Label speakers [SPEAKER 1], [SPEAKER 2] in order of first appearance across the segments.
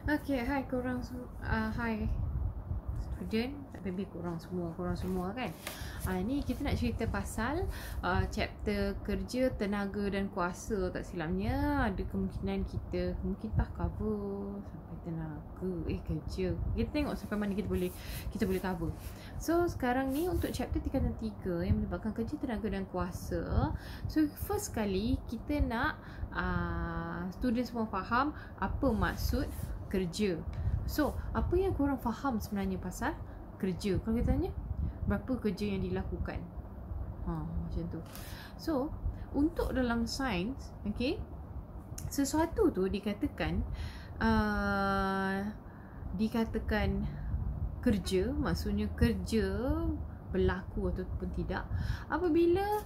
[SPEAKER 1] Okay, hai korang semua. Hai student, tak lebih korang semua kan. Ni kita nak cerita pasal chapter kerja, tenaga dan kuasa. Tak silapnya ada kemungkinan kita mungkin tak cover sampai tenaga, kerja. Kita tengok sampai mana kita boleh cover. So sekarang ni untuk chapter tingkatan 3 yang melibatkan kerja, tenaga dan kuasa. So first kali kita nak student semua faham apa maksud kerja. So, apa yang korang faham sebenarnya pasal kerja? Kalau kita tanya, berapa kerja yang dilakukan? Macam tu. So, untuk dalam sains, okay, sesuatu tu dikatakan kerja, maksudnya kerja berlaku ataupun tidak apabila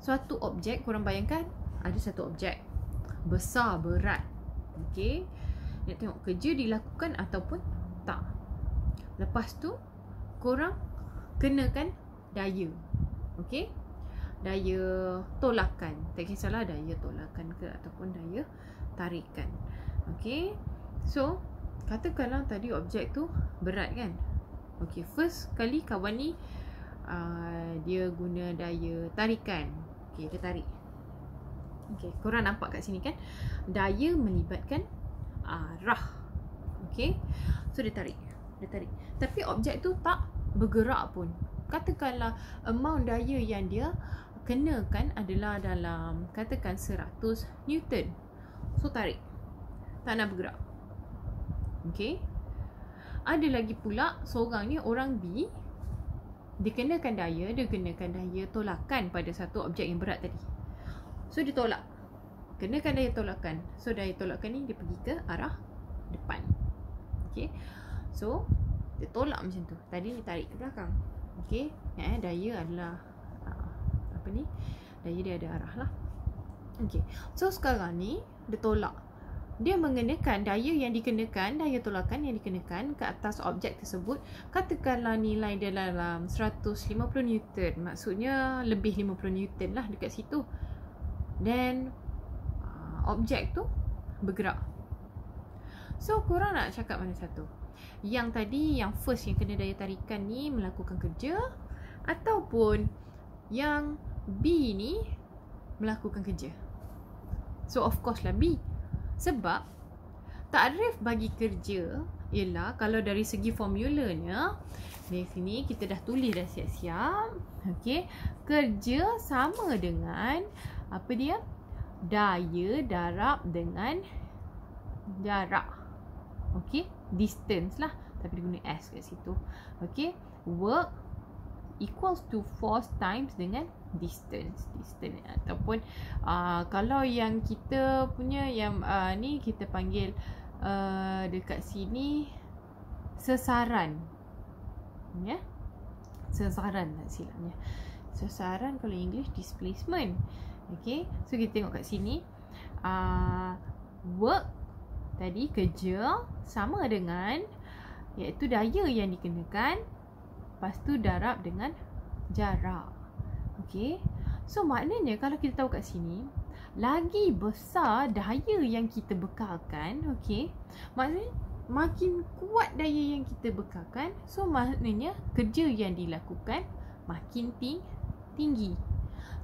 [SPEAKER 1] suatu objek, korang bayangkan ada satu objek besar, berat, okay, nak tengok kerja dilakukan ataupun tak. Lepas tu korang kenakan daya, okey, daya tolakan. Tak kisahlah daya tolakan ke ataupun daya tarikan. Okey, so katakanlah tadi objek tu berat kan. Okey, first kali kawan ni dia guna daya tarikan. Okey, dia tarik. Okey, korang nampak kat sini kan, daya melibatkan arah. Okey, so dia tarik. Tapi objek tu tak bergerak pun. Katakanlah amount daya yang dia kenakan adalah dalam katakan 100 Newton. So tarik, tak nak bergerak. Okey, ada lagi pula seorang ni, orang B, dia kenakan daya tolakan pada satu objek yang berat tadi. So dia tolak, kenakan daya tolakan. So daya tolakan ni dia pergi ke arah depan. Okay, so dia tolak macam tu. Tadi dia tarik ke belakang. Okay, daya adalah daya dia ada arah lah. Okay, so sekarang ni dia tolak. Dia mengenakan daya tolakan yang dikenakan ke atas objek tersebut. Katakanlah nilai dia dalam 150 Newton. Maksudnya lebih 50 Newton lah dekat situ. Dan objek tu bergerak. So korang nak cakap mana satu? Yang tadi, yang first yang kena daya tarikan ni melakukan kerja, ataupun yang B ni melakukan kerja? So of course lah B. Sebab takrif bagi kerja ialah, kalau dari segi formulanya di sini kita dah tulis dah siap-siap. Okey, kerja sama dengan apa dia? Daya darab dengan jarak. Okey, distance lah, tapi dia guna S kat situ. Okey, work equals to force times dengan distance ataupun kalau yang kita punya yang ni kita panggil dekat sini sesaran, ya, sesaran tak silapnya. Sesaran kalau English displacement. Okay, so kita tengok kat sini work tadi, kerja, sama dengan iaitu daya yang dikenakan, lepas tu darab dengan jarak. Okay, so maknanya kalau kita tahu kat sini, lagi besar daya yang kita bekalkan, okay, maknanya makin kuat daya yang kita bekalkan, so maknanya kerja yang dilakukan makin tinggi.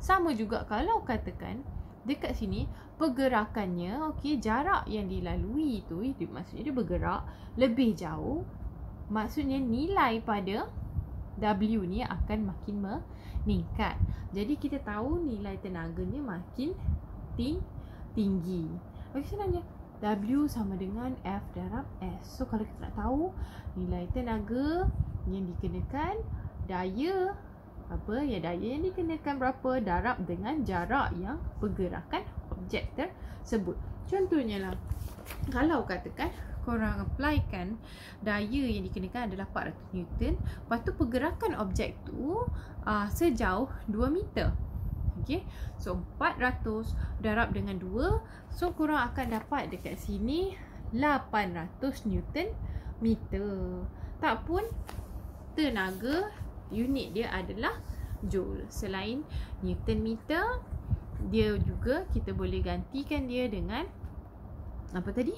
[SPEAKER 1] Sama juga kalau katakan dekat sini pergerakannya, okey, jarak yang dilalui tu, maksudnya dia bergerak lebih jauh, maksudnya nilai pada W ni akan makin meningkat. Jadi kita tahu nilai tenaganya makin tinggi. Okey, sebenarnya W sama dengan F darab S. So kalau kita nak tahu nilai tenaga yang dikenakan, daya yang dikenakan berapa, darab dengan jarak yang pergerakan objek tersebut. Contohnya lah, kalau katakan korang applykan daya yang dikenakan adalah 400 Newton, lepas tu pergerakan objek tu sejauh 2 meter. Okay, so 400 darab dengan 2, so korang akan dapat dekat sini 800 Newton meter. Tak pun tenaga unit dia adalah joule. Selain Newton meter, dia juga kita boleh gantikan dia dengan apa tadi?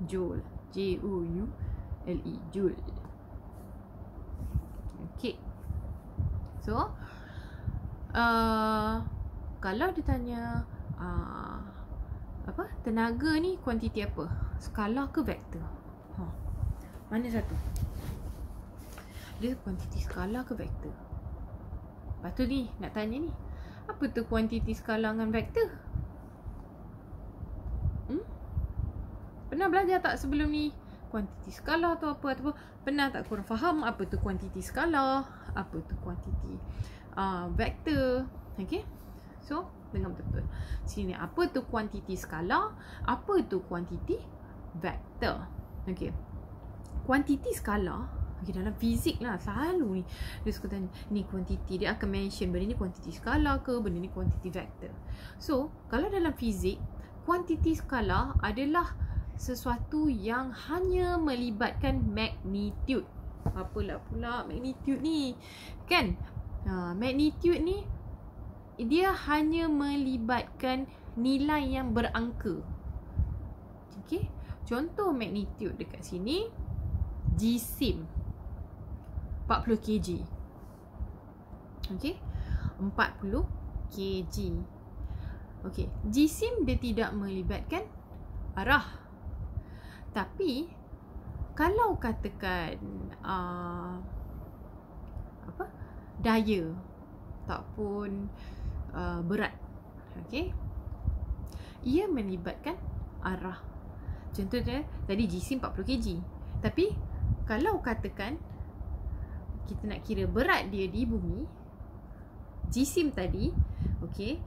[SPEAKER 1] Joule. J-O-U-L-E. Joule. Okay. So, kalau dia tanya tenaga ni kuantiti apa? Skala ke vektor? Mana satu? Dia kuantiti skala ke vektor? Lepas tu ni nak tanya ni, apa tu kuantiti skala dengan vektor? Pernah belajar tak sebelum ni kuantiti skala tu apa? Ataupun pernah tak korang faham apa tu kuantiti skala, apa tu kuantiti vektor? Okay, so dengar betul-betul. Sini apa tu kuantiti skala, apa tu kuantiti vektor. Okay, kuantiti skala, okay, dalam fizik lah selalu ni dia suka tanya ni kuantiti, dia akan mention benda ni kuantiti skala ke, benda ni kuantiti vektor. So kalau dalam fizik, kuantiti skala adalah sesuatu yang hanya melibatkan magnitude. Apalah pula magnitude ni, kan? Magnitude ni dia hanya melibatkan nilai yang berangka. Okey, contoh magnitude dekat sini jisim 40 kg. Okey, 40 kg. Okey, jisim dia tidak melibatkan arah. Tapi kalau katakan daya ataupun berat, okey, ia melibatkan arah. Contohnya tadi jisim 40 kg. Tapi kalau katakan kita nak kira berat dia di bumi, jisim tadi, okey,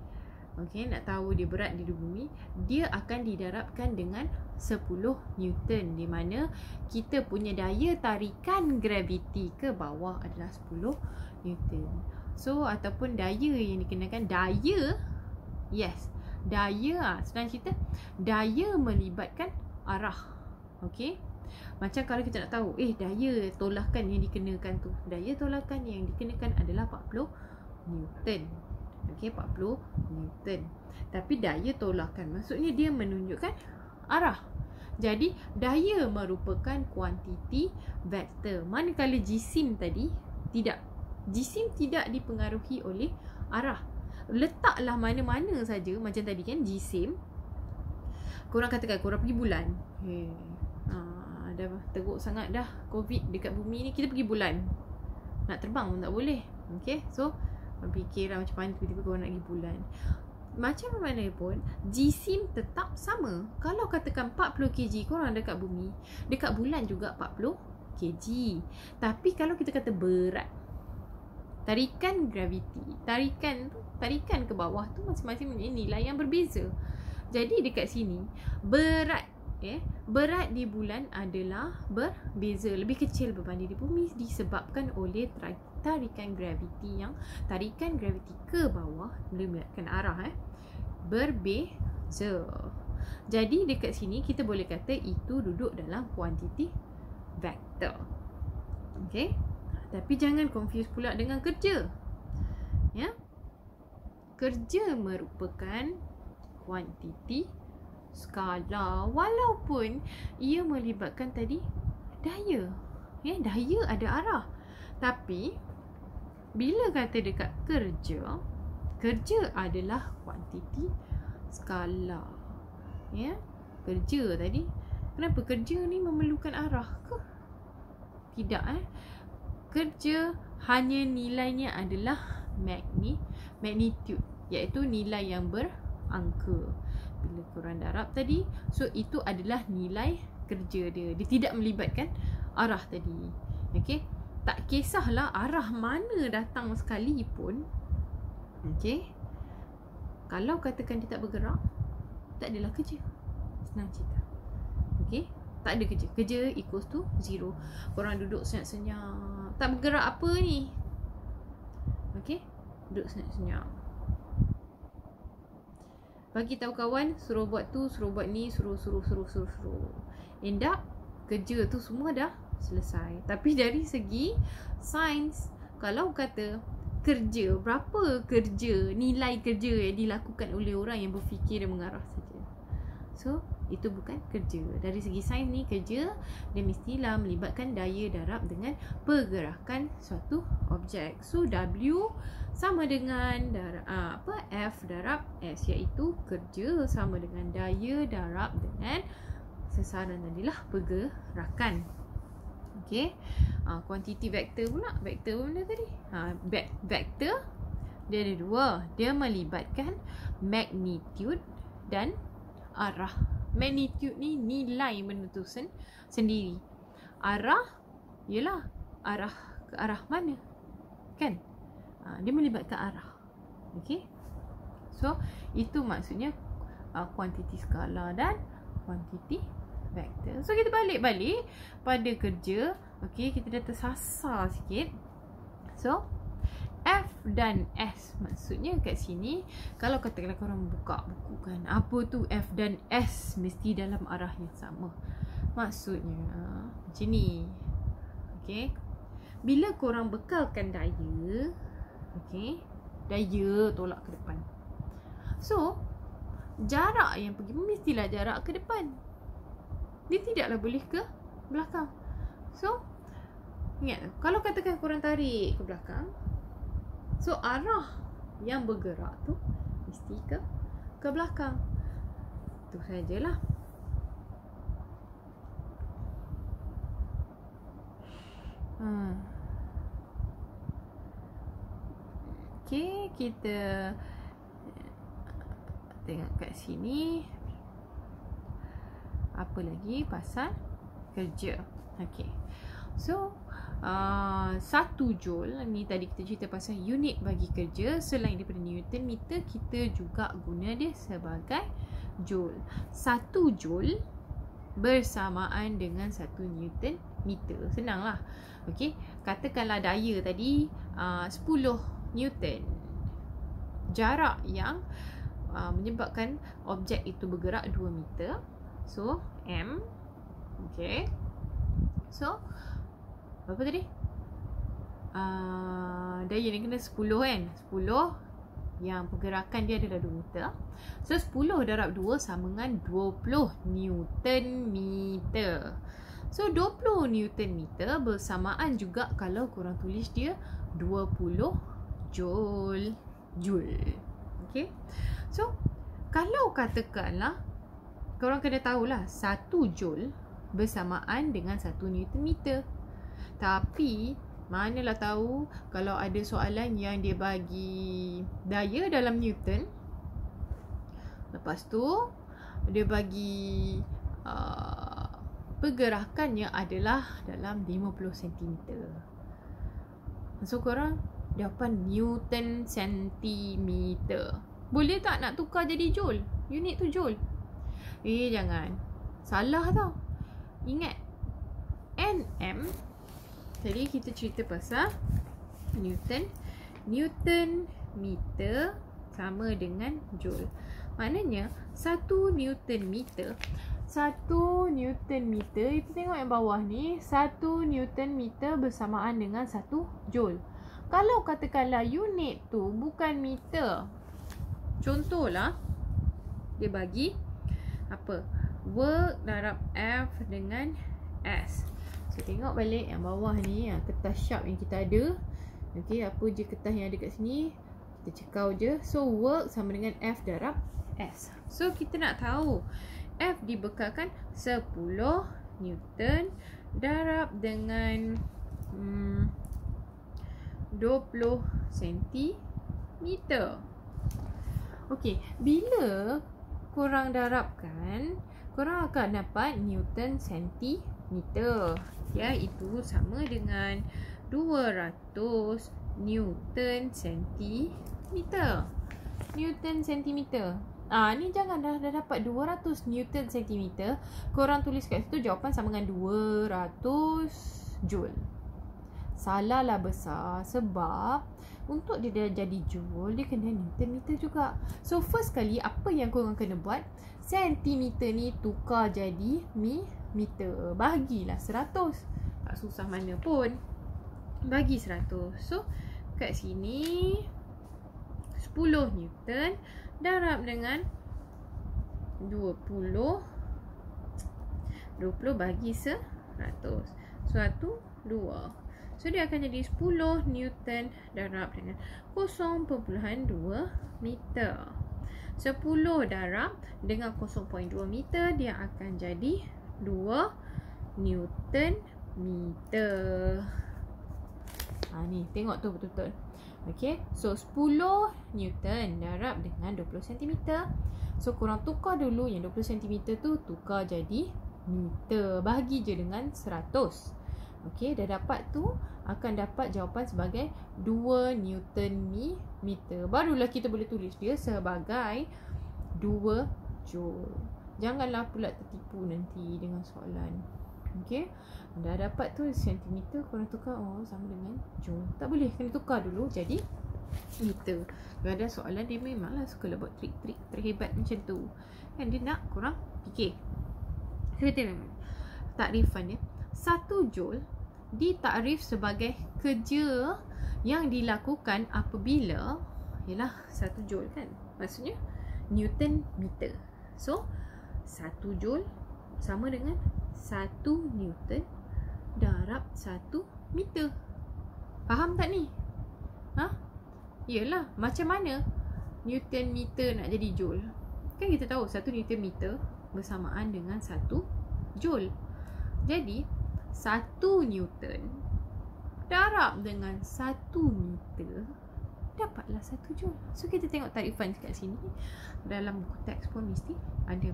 [SPEAKER 1] nak tahu dia berat di bumi, dia akan didarabkan dengan 10 Newton, di mana kita punya daya tarikan graviti ke bawah adalah 10 Newton. So ataupun daya yang dikenakan, daya, yes, daya, senang cerita, daya melibatkan arah. Okey, macam kalau kita nak tahu daya tolakan yang dikenakan tu, daya tolakan yang dikenakan adalah 40 Newton. Okey, 40 Newton. Tapi daya tolakan maksudnya dia menunjukkan arah. Jadi daya merupakan kuantiti vektor. Manakala jisim tadi tidak. Jisim tidak dipengaruhi oleh arah. Letaklah mana-mana saja, macam tadi kan jisim. Korang katakan korang pergi bulan. Dah teruk sangat dah COVID dekat bumi ni, kita pergi bulan. Nak terbang pun tak boleh. Okey, so fikirlah macam mana tiba-tiba korang nak pergi bulan. Macam mana pun, jisim tetap sama. Kalau katakan 40 kg korang dekat bumi, dekat bulan juga 40 kg. Tapi kalau kita kata berat, tarikan graviti, tarikan ke bawah tu masing-masing punya nilai yang berbeza. Jadi dekat sini berat, berat di bulan adalah berbeza, lebih kecil berbanding di bumi disebabkan oleh tarikan graviti ke bawah melibatkan arah berbeza. Jadi dekat sini kita boleh kata itu duduk dalam kuantiti vektor. Okey, tapi jangan confuse pula dengan kerja. Ya, kerja merupakan kuantiti skala walaupun ia melibatkan tadi daya. Daya ada arah. Tapi bila kata dekat kerja adalah kuantiti skala. Kerja tadi, kenapa kerja ni memerlukan arah ke? Tidak. Kerja hanya nilainya adalah magnitude, iaitu nilai yang berangka. Bila korang darab tadi, so itu adalah nilai kerja dia. Dia tidak melibatkan arah tadi. Okey, tak kisahlah arah mana datang sekalipun. Okey, kalau katakan dia tak bergerak, tak adalah kerja. Senang cerita. Okey, tak ada kerja. Kerja equals to 0. Korang duduk senyap-senyap, tak bergerak apa ni? Okey, duduk senyap-senyap. Bagi tahu kawan, suruh buat tu, suruh buat ni, suruh. End up, kerja tu semua dah selesai. Tapi dari segi sains, kalau kata kerja, berapa kerja, nilai kerja yang dilakukan oleh orang yang berfikir dan mengarah saja. So, itu bukan kerja. Dari segi sains ni kerja dia mestilah melibatkan daya darab dengan pergerakan suatu objek. So W sama dengan F darab S, iaitu kerja sama dengan daya darab dengan sasaran tadilah pergerakan. Okey. Kuantiti vektor pula. Vektor benda tadi. Vektor dia ada dua. Dia melibatkan magnitude dan arah. Magnitude ni nilai benda tu sendiri. Arah ialah arah ke arah mana, kan? Dia melibatkan arah. Okey. So itu maksudnya kuantiti skalar dan kuantiti vektor. So kita balik pada kerja. Okey, kita dah tersasar sikit. So F dan S, maksudnya kat sini kalau katakanlah korang buka buku kan, apa tu F dan S mesti dalam arah yang sama. Maksudnya macam ni. Okey, bila korang bekalkan daya, okey, daya tolak ke depan, so jarak yang pergi mestilah jarak ke depan. Dia tidaklah boleh ke belakang. So ingat, kalau katakan korang tarik ke belakang, so arah yang bergerak tu mesti ke belakang. Tu sajalah. Okey, kita tengok kat sini apa lagi pasal kerja. Okey. So 1 joule ni tadi kita cerita pasal unit bagi kerja. Selain daripada Newton meter, kita juga guna dia sebagai joule. 1 joule bersamaan dengan 1 Newton meter. Senanglah. Okey, katakanlah daya tadi 10 Newton. Jarak yang menyebabkan objek itu bergerak 2 meter. So M. Okey. So berapa tadi? Daya ni kena 10 kan? 10 yang pergerakan dia adalah 2 meter. So 10 darab 2 sama dengan 20 Newton meter. So 20 Newton meter bersamaan juga kalau korang tulis dia 20 joule. Okay. So kalau katakanlah korang kena tahulah 1 joule bersamaan dengan 1 Newton meter. Tapi manalah tahu kalau ada soalan yang dia bagi daya dalam Newton, lepas tu dia bagi pergerakannya adalah dalam 50 cm. So korang jawapan Newton centimeter. Boleh tak nak tukar jadi joule? Unit tu joule. Jangan. Salah tau. Ingat, Nm tadi kita cerita pasal Newton. Newton meter sama dengan joule. Maknanya 1 Newton meter, 1 Newton meter, kita tengok yang bawah ni, 1 Newton meter bersamaan dengan 1 joule. Kalau katakanlah unit tu bukan meter, contohlah dia bagi apa? Work darab F dengan S. So tengok balik yang bawah ni, kertas sharp yang kita ada. Okey, apa je kertas yang ada kat sini, kita cekau je. So work sama dengan F darab S. So kita nak tahu F dibekalkan 10 Newton darab dengan 20 cm. Okey, bila korang darabkan, korang akan dapat Newton centimeter. Iaitu sama dengan 200 Newton centimeter. Newton centimeter. Ni jangan dah dapat 200 Newton centimeter, korang tulis kat situ jawapan sama dengan 200 joule. Salahlah besar, sebab untuk dia dah jadi joule, dia kena Newton meter juga. So first kali apa yang korang kena buat, sentimeter ni tukar jadi meter. Bagilah 100. Tak susah mana pun. Bagi 100. So kat sini 10 Newton darab dengan 20 20 bagi 100. So 1, 2. So dia akan jadi 10 Newton darab dengan 0.2 meter. 10 darab dengan 0.2 meter, dia akan jadi 2 Newton meter. Ni tengok tu betul-betul. Okay, so 10 Newton darab dengan 20 cm. So korang tukar dulu yang 20 cm tu, tukar jadi meter. Bahagi je dengan 100. Okay, dah dapat tu, akan dapat jawapan sebagai 2 Newton meter. Barulah kita boleh tulis dia sebagai 2 Joule. Janganlah pula tertipu nanti dengan soalan. Okay, dah dapat tu sentimeter, korang tukar sama dengan Joule. Tak boleh, kena tukar dulu jadi meter. Kalau ada soalan, dia memanglah suka buat trik-trik terhebat macam tu kan, dia nak korang fikir. Kita tengok takrifan dia. 1 Joule ditakrif sebagai kerja yang dilakukan apabila, ialah 1 Joule kan, maksudnya Newton meter. So 1 Joule sama dengan 1 Newton darab 1 meter. Faham tak ni? Yelah, macam mana Newton meter nak jadi Joule? Kan kita tahu 1 Newton meter bersamaan dengan 1 Joule. Jadi 1 Newton darab dengan 1 meter, dapatlah 1 Joule. So kita tengok takrifan kat sini. Dalam buku teks pun mesti ada.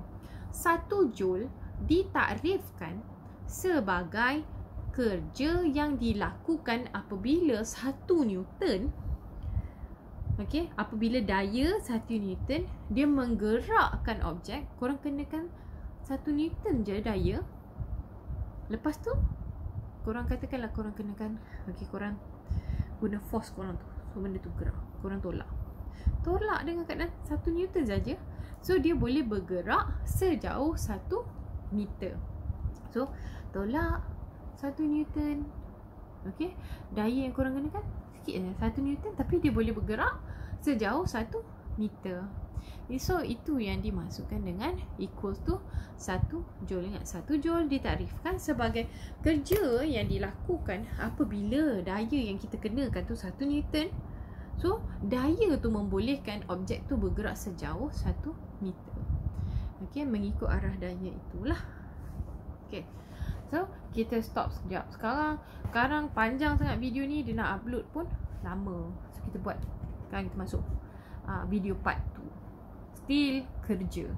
[SPEAKER 1] 1 Joule ditakrifkan sebagai kerja yang dilakukan apabila 1 Newton, okey, apabila daya 1 Newton dia menggerakkan objek. Korang kenakan 1 Newton je daya. Lepas tu korang katakanlah korang kenakan, okey, korang guna force korang tu, so benda tu gerak, korang tolak dengan keadaan 1 Newton saja. So dia boleh bergerak sejauh 1 meter. So tolak 1 Newton. Okey, daya yang korang kenakan sikit je, 1 Newton, tapi dia boleh bergerak sejauh 1 meter. So itu yang dimasukkan dengan equals to 1 Joule. Ingat, 1 Joule ditakrifkan sebagai kerja yang dilakukan apabila daya yang kita kenakan tu 1 Newton. So daya tu membolehkan objek tu bergerak sejauh 1 meter. Okey, mengikut arah daya itulah. Okey, so kita stop sekejap. Sekarang panjang sangat video ni, dia nak upload pun lama. So kita buat, sekarang kita masuk video part 2. Still kerja.